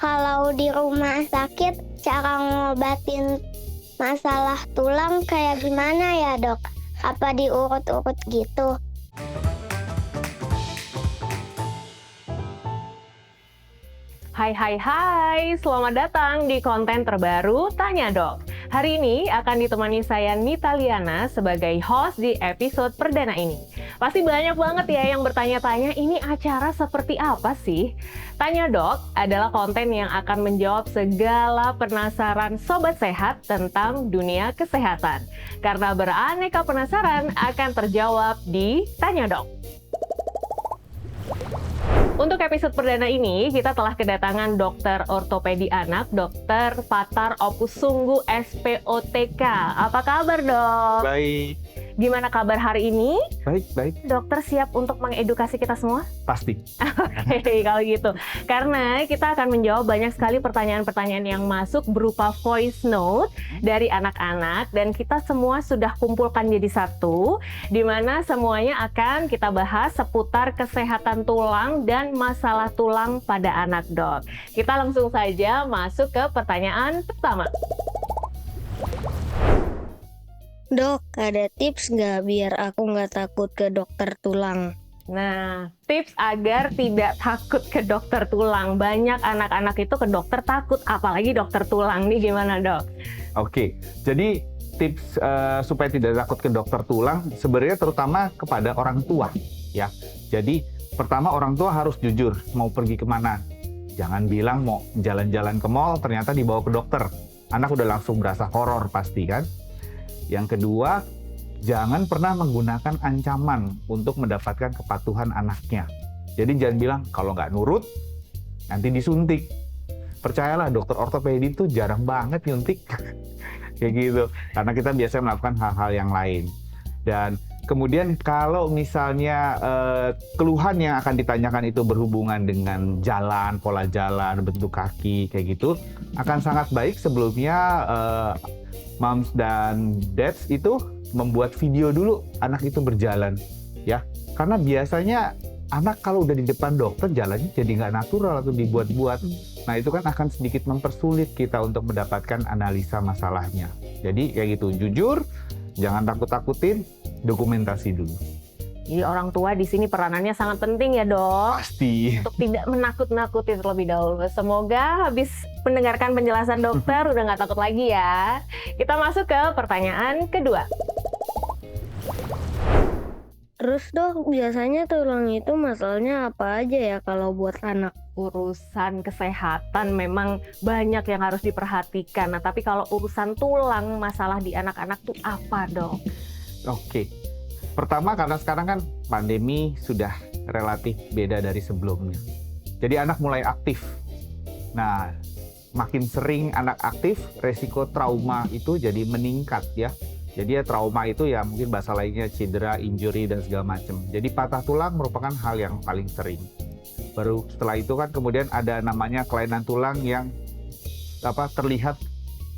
kalau di rumah sakit cara ngobatin masalah tulang kayak gimana ya, Dok? Apa diurut-urut gitu? Hai hai hai, selamat datang di konten terbaru Tanya Dok. Hari ini akan ditemani saya Nita Liana sebagai host di episode perdana ini. Pasti banyak banget ya yang bertanya-tanya, ini acara seperti apa sih? Tanya Dok adalah konten yang akan menjawab segala penasaran sobat sehat tentang dunia kesehatan. Karena beraneka penasaran akan terjawab di Tanya Dok. Untuk episode perdana ini, kita telah kedatangan dokter ortopedi anak, Dr. Fatar Opusunggu SPOTK. Apa kabar, Dok? Baik. Gimana kabar hari ini? Baik. Dokter siap untuk mengedukasi kita semua? Pasti. Oke, kalau gitu. Karena kita akan menjawab banyak sekali pertanyaan-pertanyaan yang masuk berupa voice note dari anak-anak. Dan kita semua sudah kumpulkan jadi satu, di mana semuanya akan kita bahas seputar kesehatan tulang dan masalah tulang pada anak, Dok. Kita langsung saja masuk ke pertanyaan pertama. Dok, ada tips nggak biar aku nggak takut ke dokter tulang? Nah, tips agar tidak takut ke dokter tulang. Banyak anak-anak itu ke dokter takut, apalagi dokter tulang. Nih gimana, Dok? Oke, jadi tips supaya tidak takut ke dokter tulang sebenarnya terutama kepada orang tua, ya. Jadi pertama orang tua harus jujur mau pergi kemana. Jangan bilang mau jalan-jalan ke mall ternyata dibawa ke dokter. Anak udah langsung berasa horor pasti kan. Yang kedua, jangan pernah menggunakan ancaman untuk mendapatkan kepatuhan anaknya. Jadi jangan bilang, kalau nggak nurut, nanti disuntik. Percayalah, dokter ortopedi itu jarang banget nyuntik. Kayak gitu. Karena kita biasanya melakukan hal-hal yang lain. Dan kemudian kalau misalnya keluhan yang akan ditanyakan itu berhubungan dengan jalan, pola jalan, bentuk kaki, kayak gitu, akan sangat baik sebelumnya moms dan dads itu membuat video dulu anak itu berjalan, ya. Karena biasanya anak kalau udah di depan dokter jalannya jadi nggak natural atau dibuat-buat. Nah itu kan akan sedikit mempersulit kita untuk mendapatkan analisa masalahnya. Jadi kayak gitu, jujur, jangan takut-takutin, dokumentasi dulu. Jadi orang tua di sini peranannya sangat penting ya, Dok. Pasti. Untuk tidak menakut-nakuti terlebih dahulu. Semoga habis mendengarkan penjelasan dokter udah nggak takut lagi ya. Kita masuk ke pertanyaan kedua. Terus Dok, biasanya tulang itu masalahnya apa aja ya kalau buat anak? Urusan kesehatan memang banyak yang harus diperhatikan. Nah, tapi kalau urusan tulang, masalah di anak-anak tuh apa, Dok? Oke. Pertama karena sekarang kan pandemi sudah relatif beda dari sebelumnya. Jadi anak mulai aktif. Nah, makin sering anak aktif, resiko trauma itu jadi meningkat ya. Jadi ya trauma itu ya mungkin bahasa lainnya cedera, injury dan segala macam. Jadi patah tulang merupakan hal yang paling sering. Baru setelah itu kan kemudian ada namanya kelainan tulang yang terlihat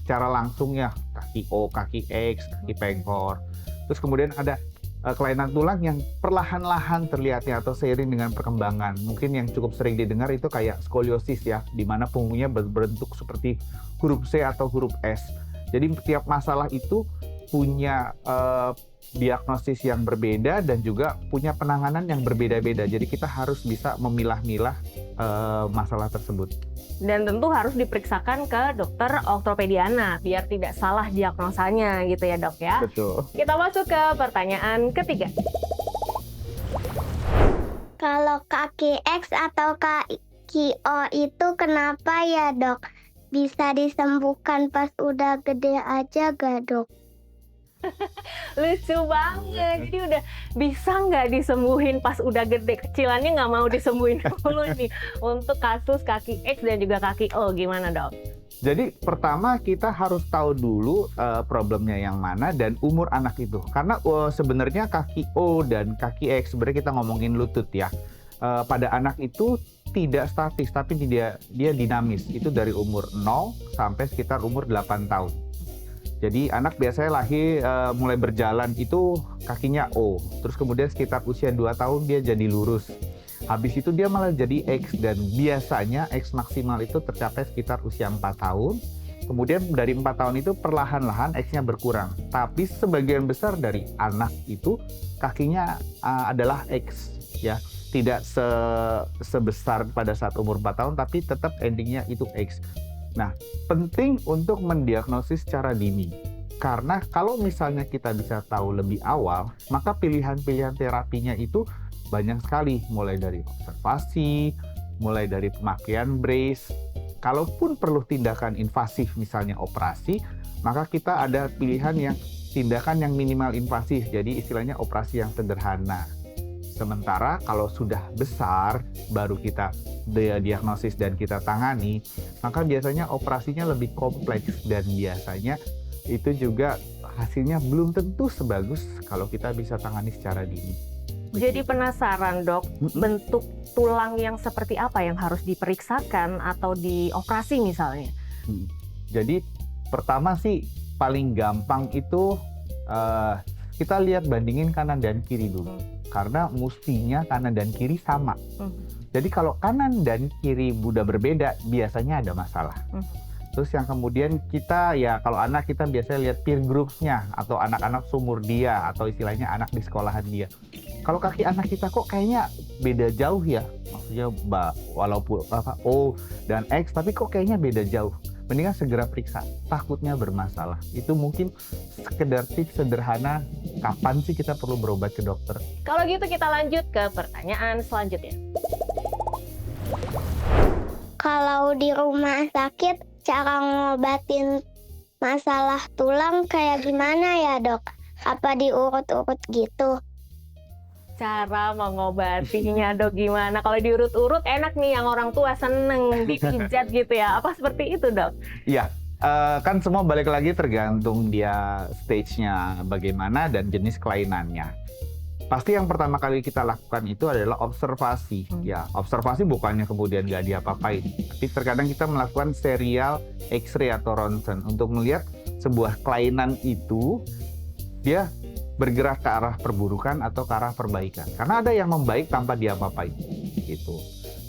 secara langsung ya, kaki O, kaki X, kaki pengkor. Terus kemudian ada kelainan tulang yang perlahan-lahan terlihatnya atau seiring dengan perkembangan. Mungkin yang cukup sering didengar itu kayak skoliosis ya, di mana punggungnya berbentuk seperti huruf C atau huruf S. Jadi tiap masalah itu punya diagnosis yang berbeda dan juga punya penanganan yang berbeda-beda. Jadi kita harus bisa memilah-milah masalah tersebut. Dan tentu harus diperiksakan ke dokter ortopedi anak biar tidak salah diagnosanya gitu ya, Dok ya. Betul. Kita masuk ke pertanyaan ketiga. Kalau kaki X atau kaki O itu kenapa ya, Dok? Bisa disembuhkan pas udah gede aja gak, Dok? Lucu banget. Jadi udah bisa nggak disembuhin pas udah gede? Kecilannya nggak mau disembuhin dulu nih. Untuk kasus kaki X dan juga kaki O, gimana, Dok? Jadi pertama kita harus tahu dulu problemnya yang mana dan umur anak itu. Karena sebenarnya kaki O dan kaki X, sebenarnya kita ngomongin lutut ya. Pada anak itu tidak statis, tapi dia dinamis. Itu dari umur 0 sampai sekitar umur 8 tahun. Jadi anak biasanya lahir mulai berjalan itu kakinya O. Terus kemudian sekitar usia 2 tahun dia jadi lurus. Habis itu dia malah jadi X, dan biasanya X maksimal itu tercapai sekitar usia 4 tahun. Kemudian dari 4 tahun itu perlahan-lahan X-nya berkurang. Tapi sebagian besar dari anak itu kakinya adalah X, ya. Tidak sebesar pada saat umur 4 tahun, tapi tetap endingnya itu X. Nah, penting untuk mendiagnosis secara dini. Karena kalau misalnya kita bisa tahu lebih awal, maka pilihan-pilihan terapinya itu banyak sekali. Mulai dari observasi, mulai dari pemakaian brace. Kalaupun perlu tindakan invasif, misalnya operasi, maka kita ada pilihan yang tindakan yang minimal invasif. Jadi istilahnya operasi yang sederhana. Sementara kalau sudah besar, baru kita diagnosis dan kita tangani, maka biasanya operasinya lebih kompleks dan biasanya itu juga hasilnya belum tentu sebagus kalau kita bisa tangani secara dini. Jadi penasaran dok, bentuk tulang yang seperti apa yang harus diperiksakan atau dioperasi misalnya? Jadi pertama sih paling gampang itu kita lihat bandingin kanan dan kiri dulu. Karena mestinya kanan dan kiri sama. Jadi kalau kanan dan kiri udah berbeda, biasanya ada masalah. Terus yang kemudian kita, ya kalau anak kita biasanya lihat peer groups-nya atau anak-anak seumur dia atau istilahnya anak di sekolahan dia. Kalau kaki anak kita kok kayaknya beda jauh ya, maksudnya walaupun O dan X, tapi kok kayaknya beda jauh. Mendingan segera periksa, takutnya bermasalah. Itu mungkin sekedar tips sederhana, kapan sih kita perlu berobat ke dokter. Kalau gitu kita lanjut ke pertanyaan selanjutnya. Kalau di rumah sakit, cara ngobatin masalah tulang kayak gimana ya dok? Apa diurut-urut gitu? Cara mengobatinya dok gimana? Kalau diurut-urut enak nih, yang orang tua seneng dipijat gitu ya. Apa seperti itu dok? Iya, kan semua balik lagi tergantung dia stage-nya bagaimana dan jenis kelainannya. Pasti yang pertama kali kita lakukan itu adalah observasi. Ya, observasi bukannya kemudian nggak diapa-apain. Tapi terkadang kita melakukan serial X-ray atau ronsen untuk melihat sebuah kelainan itu dia bergerak ke arah perburukan atau ke arah perbaikan. Karena ada yang membaik tanpa diapa-apain gitu.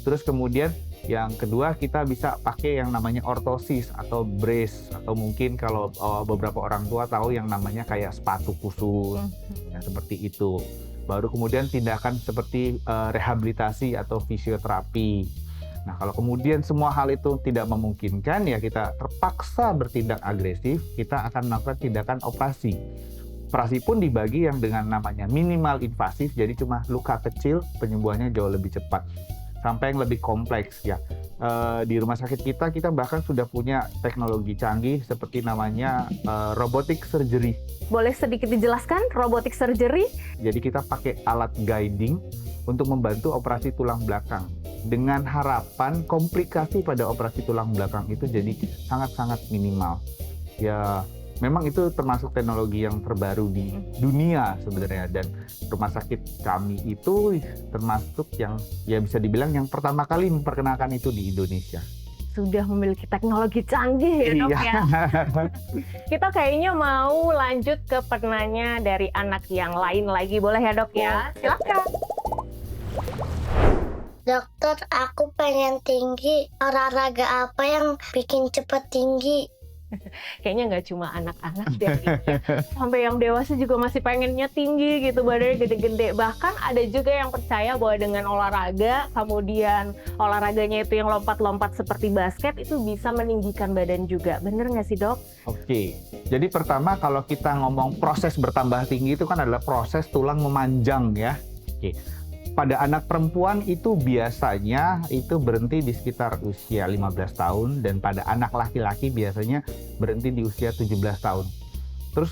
Terus kemudian yang kedua kita bisa pakai yang namanya ortosis atau brace, atau mungkin kalau beberapa orang tua tahu yang namanya kayak sepatu khusus, ya, seperti itu. Baru kemudian tindakan seperti rehabilitasi atau fisioterapi. Nah, kalau kemudian semua hal itu tidak memungkinkan, ya kita terpaksa bertindak agresif, kita akan melakukan tindakan operasi. Operasi pun dibagi yang dengan namanya minimal invasif, jadi cuma luka kecil, penyembuhannya jauh lebih cepat. Sampai yang lebih kompleks ya. Di rumah sakit kita bahkan sudah punya teknologi canggih seperti namanya robotic surgery. Boleh sedikit dijelaskan robotic surgery? Jadi kita pakai alat guiding untuk membantu operasi tulang belakang. Dengan harapan komplikasi pada operasi tulang belakang itu jadi sangat-sangat minimal. Ya, memang itu termasuk teknologi yang terbaru di dunia sebenarnya, dan rumah sakit kami itu termasuk yang ya bisa dibilang yang pertama kali memperkenalkan itu di Indonesia. Sudah memiliki teknologi canggih ya dok ya. Kita kayaknya mau lanjut ke penanya dari anak yang lain lagi, boleh ya dok ya? Silakan. Dokter, aku pengen tinggi. Olahraga apa yang bikin cepet tinggi? Kayaknya nggak cuma anak-anak deh, sampai yang dewasa juga masih pengennya tinggi gitu, badannya gede-gede. Bahkan ada juga yang percaya bahwa dengan olahraga, kemudian olahraganya itu yang lompat-lompat seperti basket, itu bisa meninggikan badan juga. Bener nggak sih dok? Oke, jadi pertama kalau kita ngomong proses bertambah tinggi itu kan adalah proses tulang memanjang ya. Oke. Pada anak perempuan itu biasanya itu berhenti di sekitar usia 15 tahun, dan pada anak laki-laki biasanya berhenti di usia 17 tahun. Terus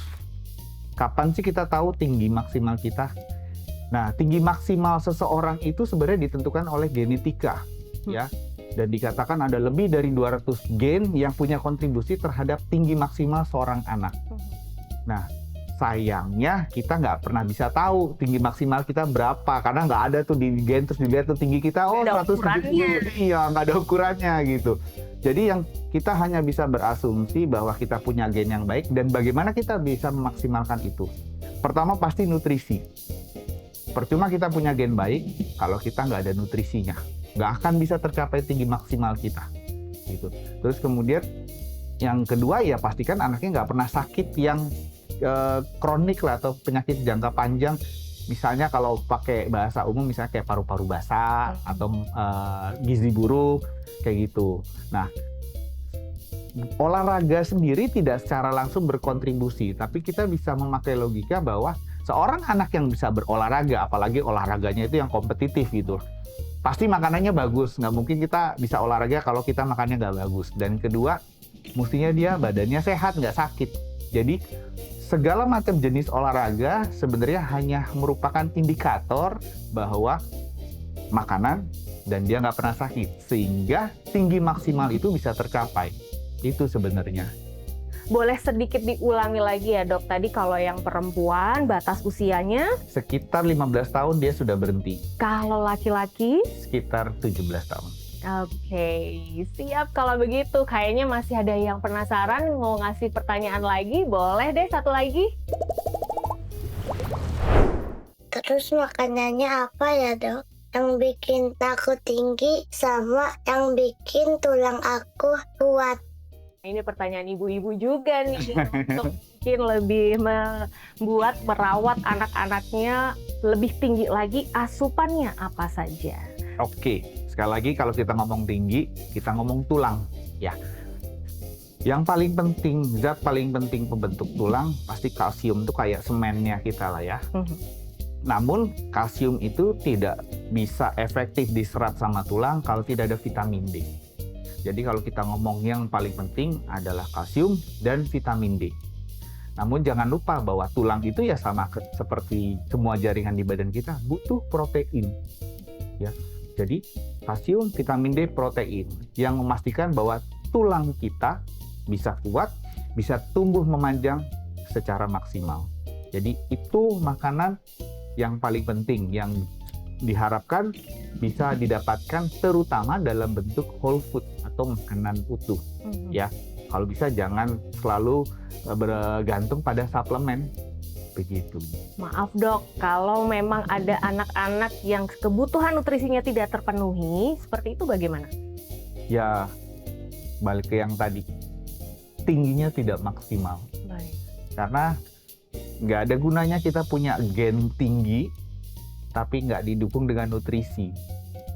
kapan sih kita tahu tinggi maksimal kita? Nah, tinggi maksimal seseorang itu sebenarnya ditentukan oleh genetika ya. Dan dikatakan ada lebih dari 200 gen yang punya kontribusi terhadap tinggi maksimal seorang anak. Nah, sayangnya kita nggak pernah bisa tahu tinggi maksimal kita berapa, karena nggak ada tuh di gen terus dilihat tuh tinggi kita 170, iya nggak ada ukurannya gitu. Jadi yang kita hanya bisa berasumsi bahwa kita punya gen yang baik, dan bagaimana kita bisa memaksimalkan itu. Pertama pasti nutrisi. percuma kita punya gen baik kalau kita nggak ada nutrisinya, nggak akan bisa tercapai tinggi maksimal kita gitu. Terus kemudian yang kedua ya pastikan anaknya nggak pernah sakit yang kronik lah atau penyakit jangka panjang. Misalnya kalau pakai bahasa umum misalnya kayak paru-paru basah atau gizi buruk kayak gitu. Nah, olahraga sendiri tidak secara langsung berkontribusi, tapi kita bisa memakai logika bahwa seorang anak yang bisa berolahraga, apalagi olahraganya itu yang kompetitif gitu, pasti makanannya bagus. Nggak mungkin kita bisa olahraga kalau kita makannya nggak bagus. Dan kedua, mestinya dia badannya sehat, nggak sakit. Jadi segala macam jenis olahraga sebenarnya hanya merupakan indikator bahwa makanan dan dia nggak pernah sakit, sehingga tinggi maksimal itu bisa tercapai. Itu sebenarnya. Boleh sedikit diulangi lagi ya dok, tadi kalau yang perempuan batas usianya? Sekitar 15 tahun dia sudah berhenti. Kalau laki-laki? Sekitar 17 tahun. Oke, siap kalau begitu. Kayaknya masih ada yang penasaran mau ngasih pertanyaan lagi. Boleh deh satu lagi. Terus makanannya apa ya dok? Yang bikin aku tinggi sama yang bikin tulang aku kuat. Ini pertanyaan ibu-ibu juga nih untuk mungkin lebih membuat merawat anak-anaknya lebih tinggi lagi, asupannya apa saja? Oke, sekali lagi kalau kita ngomong tinggi, kita ngomong tulang ya. Yang paling penting, zat paling penting pembentuk tulang pasti kalsium, itu kayak semennya kita lah ya. Namun kalsium itu tidak bisa efektif diserap sama tulang kalau tidak ada vitamin D. Jadi kalau kita ngomong yang paling penting adalah kalsium dan vitamin D. Namun jangan lupa bahwa tulang itu ya sama seperti semua jaringan di badan kita, butuh protein. Ya. Jadi kalsium, vitamin D, protein yang memastikan bahwa tulang kita bisa kuat, bisa tumbuh memanjang secara maksimal. Jadi itu makanan yang paling penting yang diharapkan bisa didapatkan terutama dalam bentuk whole food atau makanan utuh. Ya, kalau bisa jangan selalu bergantung pada suplemen begitu. Maaf dok, kalau memang ada anak-anak yang kebutuhan nutrisinya tidak terpenuhi, seperti itu bagaimana? Ya, balik ke yang tadi, tingginya tidak maksimal. Baik. Karena nggak ada gunanya kita punya gen tinggi tapi nggak didukung dengan nutrisi.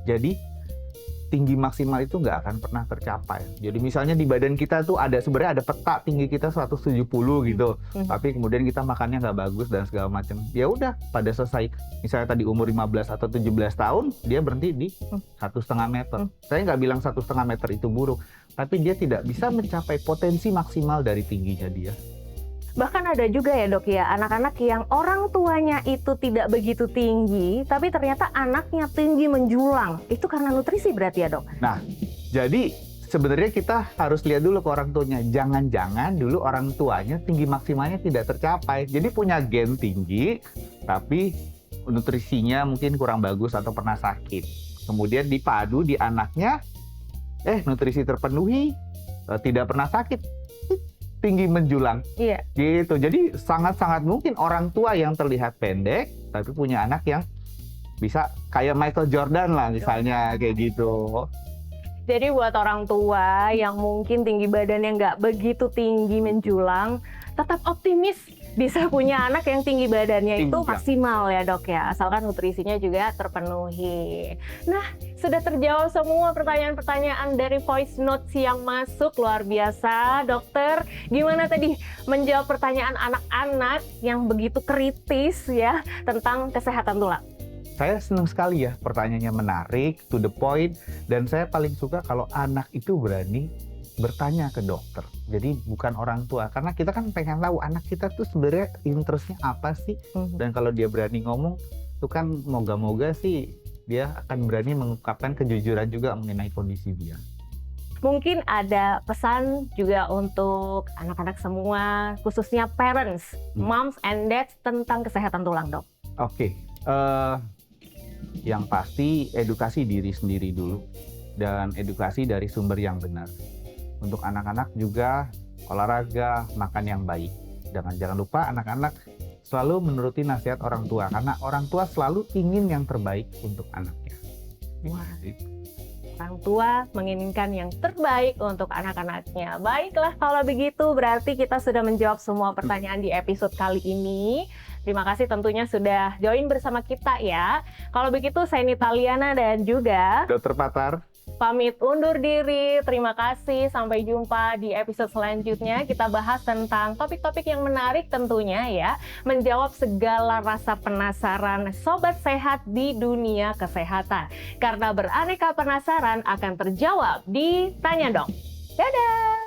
Jadi tinggi maksimal itu nggak akan pernah tercapai. Jadi misalnya di badan kita tuh sebenarnya ada peta tinggi kita 170 gitu, tapi kemudian kita makannya nggak bagus dan segala macam. Ya udah, pada selesai misalnya tadi umur 15 atau 17 tahun dia berhenti di 1,5 meter. Saya nggak bilang 1,5 meter itu buruk, tapi dia tidak bisa mencapai potensi maksimal dari tingginya dia. Bahkan ada juga ya dok ya, anak-anak yang orang tuanya itu tidak begitu tinggi, tapi ternyata anaknya tinggi menjulang. Itu karena nutrisi berarti ya dok? Nah, jadi sebenarnya kita harus lihat dulu ke orang tuanya. Jangan-jangan dulu orang tuanya tinggi maksimalnya tidak tercapai. Jadi punya gen tinggi, tapi nutrisinya mungkin kurang bagus atau pernah sakit. Kemudian dipadu di anaknya, nutrisi terpenuhi, tidak pernah sakit. Tinggi menjulang, gitu. Jadi sangat-sangat mungkin orang tua yang terlihat pendek, tapi punya anak yang bisa kayak Michael Jordan lah misalnya, kayak gitu. Jadi buat orang tua yang mungkin tinggi badannya nggak begitu tinggi menjulang, tetap optimis bisa punya anak yang tinggi badannya itu maksimal ya dok ya, asalkan nutrisinya juga terpenuhi. Nah, sudah terjawab semua pertanyaan-pertanyaan dari voice notes yang masuk, luar biasa dokter. Gimana tadi menjawab pertanyaan anak-anak yang begitu kritis ya tentang kesehatan tulang? Saya senang sekali ya, pertanyaannya menarik, to the point, dan saya paling suka kalau anak itu berani bertanya ke dokter. Jadi bukan orang tua, karena kita kan pengen tahu anak kita tuh sebenarnya interestnya apa sih. Dan kalau dia berani ngomong, itu kan moga-moga sih dia akan berani mengungkapkan kejujuran juga mengenai kondisi dia. Mungkin ada pesan juga untuk anak-anak semua, khususnya parents, moms and dads tentang kesehatan tulang dok. Oke, yang pasti edukasi diri sendiri dulu dan edukasi dari sumber yang benar. Untuk anak-anak juga olahraga, makan yang baik. Jangan lupa anak-anak selalu menuruti nasihat orang tua karena orang tua selalu ingin yang terbaik untuk anaknya. Wah. Orang tua menginginkan yang terbaik untuk anak-anaknya. Baiklah, kalau begitu berarti kita sudah menjawab semua pertanyaan di episode kali ini. Terima kasih tentunya sudah join bersama kita ya. Kalau begitu saya Nitaliana dan juga Dokter Patar. pamit undur diri. Terima kasih. Sampai jumpa di episode selanjutnya. Kita bahas tentang topik-topik yang menarik tentunya ya. Menjawab segala rasa penasaran sobat sehat di dunia kesehatan. Karena beraneka penasaran akan terjawab di Tanya Dok. Dadah!